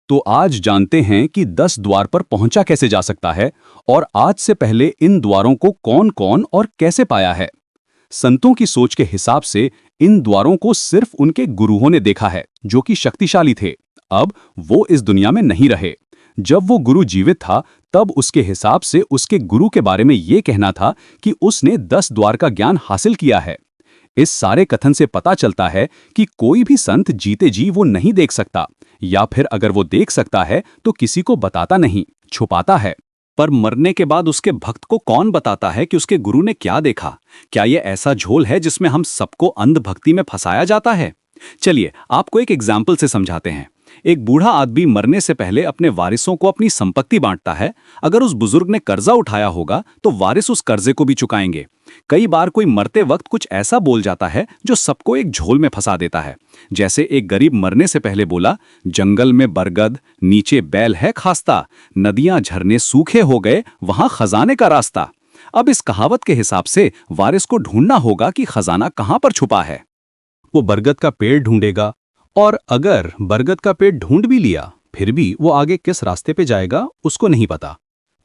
तो आज जानते हैं कि 10 द्वार पर पहुंचा कैसे जा सकता है और आज से पहले इन द्वारों को कौन-कौन और कैसे पाया है। संतों की सोच के हिसाब से इन द्वारों को सिर्फ उनके गुरुओं ने देखा है, जो कि शक्तिशाली थे। अब वो इस दुनिया में नहीं रहे। जब वो गुरु जीवित था, तब उसके हिसाब से उसके गुरु के बारे में ये कहना था कि उसने 10 द्वार का ज्ञान हासिल किया है। इस सारे कथन से पता चलता है कि कोई भी संत जीते जी वो नहीं देख सकता, या फिर अगर वो देख सकता है तो किसी को बताता नहीं, छुपाता है। पर मरने के बाद उसके भक्त को कौन बताता है कि उसके गुरु ने क्या देखा? क्या ये ऐसा झोल है जिसमें हम सबको अंधभक्ति में फंसाया जाता है? चलिए आपको एक एग्जाम्पल से समझाते हैं। एक बूढ़ा आदमी मरने से पहले अपने वारिसों को अपनी संपत्ति बांटता है। अगर उस बुजुर्ग ने कर्जा उठाया होगा तो वारिस उस कर्जे को भी चुकाएंगे। कई बार कोई मरते वक्त कुछ ऐसा बोल जाता है जो सबको एक झोल में फंसा देता है। जैसे एक गरीब मरने से पहले बोला, जंगल में बरगद, नीचे बैल है खास्ता, नदियां झरने सूखे हो गए, वहां खजाने का रास्ता। अब इस कहावत के हिसाब से वारिस को ढूंढना होगा कि खजाना कहां पर छुपा है। वो बरगद का पेड़ ढूंढेगा, और अगर बरगद का पेड़ ढूंढ भी लिया, फिर भी वो आगे किस रास्ते पे जाएगा उसको नहीं पता।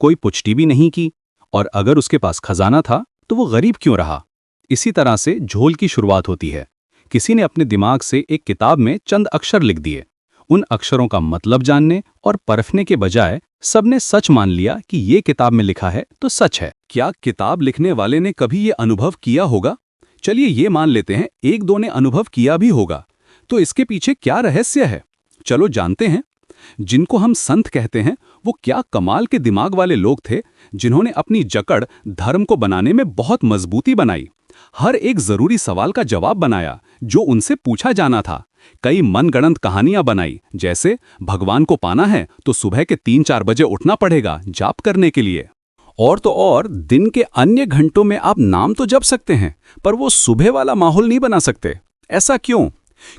कोई पुष्टि भी नहीं की। और अगर उसके पास खजाना था तो वो गरीब क्यों रहा? इसी तरह से झोल की शुरुआत होती है। किसी ने अपने दिमाग से एक किताब में चंद अक्षर लिख दिए। उन अक्षरों का मतलब जानने और परखने के बजाय सबने सच मान लिया कि ये किताब में लिखा है तो सच है। क्या किताब लिखने वाले ने कभी ये अनुभव किया होगा? चलिए ये मान लेते हैं एक दो ने अनुभव किया भी होगा। तो इसके पीछे क्या रहस्य है? चलो जानते हैं। जिनको हम संत कहते हैं, वो क्या कमाल के दिमाग वाले लोग थे, जिन्होंने अपनी जकड़ धर्म को बनाने में बहुत मजबूती बनाई। हर एक जरूरी सवाल का जवाब बनाया जो उनसे पूछा जाना था। कई मनगढ़ंत कहानियां बनाई, जैसे भगवान को पाना है तो सुबह के 3-4 बजे उठना पड़ेगा जाप करने के लिए। और तो और दिन के अन्य घंटों में आप नाम तो जप सकते हैं, पर वो सुबह वाला माहौल नहीं बना सकते। ऐसा क्यों?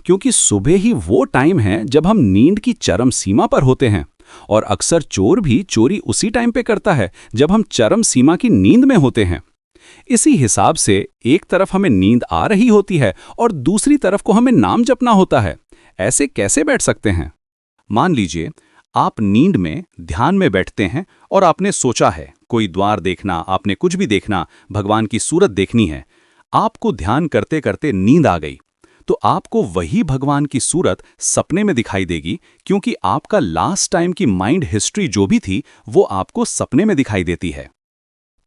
क्योंकि सुबह ही वो टाइम है जब हम नींद की चरम सीमा पर होते हैं, और अक्सर चोर भी चोरी उसी टाइम पे करता है जब हम चरम सीमा की नींद में होते हैं। इसी हिसाब से एक तरफ हमें नींद आ रही होती है और दूसरी तरफ को हमें नाम जपना होता है। ऐसे कैसे बैठ सकते हैं? मान लीजिए आप नींद में ध्यान में बैठते हैं और आपने सोचा है कोई द्वार देखना, आपने कुछ भी देखना, भगवान की सूरत देखनी है। आपको ध्यान करते करते नींद आ गई, तो आपको वही भगवान की सूरत सपने में दिखाई देगी, क्योंकि आपका लास्ट टाइम की माइंड हिस्ट्री जो भी थी वो आपको सपने में दिखाई देती है।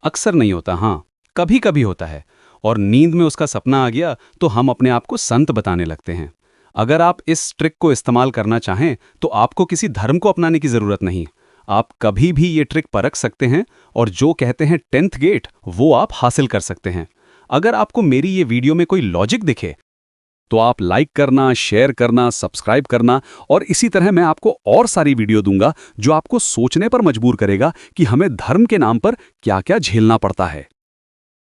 अक्सर नहीं होता, हाँ, कभी कभी होता है। और नींद में उसका सपना आ गया तो हम अपने आप को संत बताने लगते हैं। अगर आप इस ट्रिक को इस्तेमाल करना चाहें तो आपको किसी धर्म को अपनाने की जरूरत नहीं। आप कभी भी ये ट्रिक परख सकते हैं और जो कहते हैं 10th गेट, वो आप हासिल कर सकते हैं। अगर आपको मेरी ये वीडियो में कोई लॉजिक दिखे तो आप लाइक करना, शेयर करना, सब्सक्राइब करना, और इसी तरह मैं आपको और सारी वीडियो दूंगा जो आपको सोचने पर मजबूर करेगा कि हमें धर्म के नाम पर क्या क्या झेलना पड़ता है।